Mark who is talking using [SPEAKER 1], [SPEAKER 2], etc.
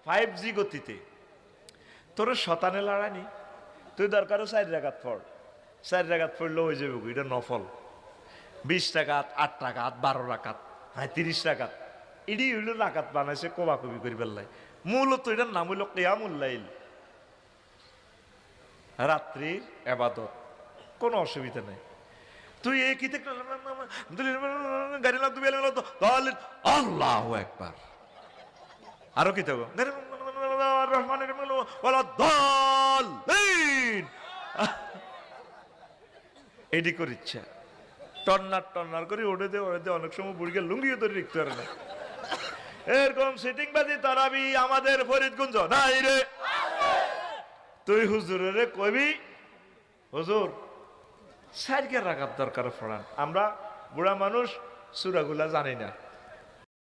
[SPEAKER 1] 5G গতিতে তোর শতানে লড়ানি, তুই দরকারও 4 রাকাত পড়, 4 রাকাত পড়লেও হয়ে যাবে, এটা নফল। 20 রাকাত, 8 রাকাত, 12 রাকাত, হ্যাঁ 30 রাকাত, এটি হইল রাকাত বানাইছে কোবাকুবি করি পেলাই। মূলত এটার নাম হইল কিয়ামুল লাইল, রাত্রির ইবাদত। কোনো অসুবিধা নেই। তুই এই কি গাড়ি লাগ তুমি আল্লাহু আকবার, আরো কি থাকো এটি করিচ্ছে টন্নার টন্নার করে ওড়ে দে ওড়ে দে। অনেক সময় বুড়িকে লুঙ্গিও ধরে লিখতে পারে না। এরকম সিটিং বাজি তারাবি আমাদের ফরিদগঞ্জ নাই রে। তুই হুজুরের কবি, হুজুর 4 রাকাত দরকার পড়ান। আমরা বুড়া মানুষ সূরাগুলা জানি না।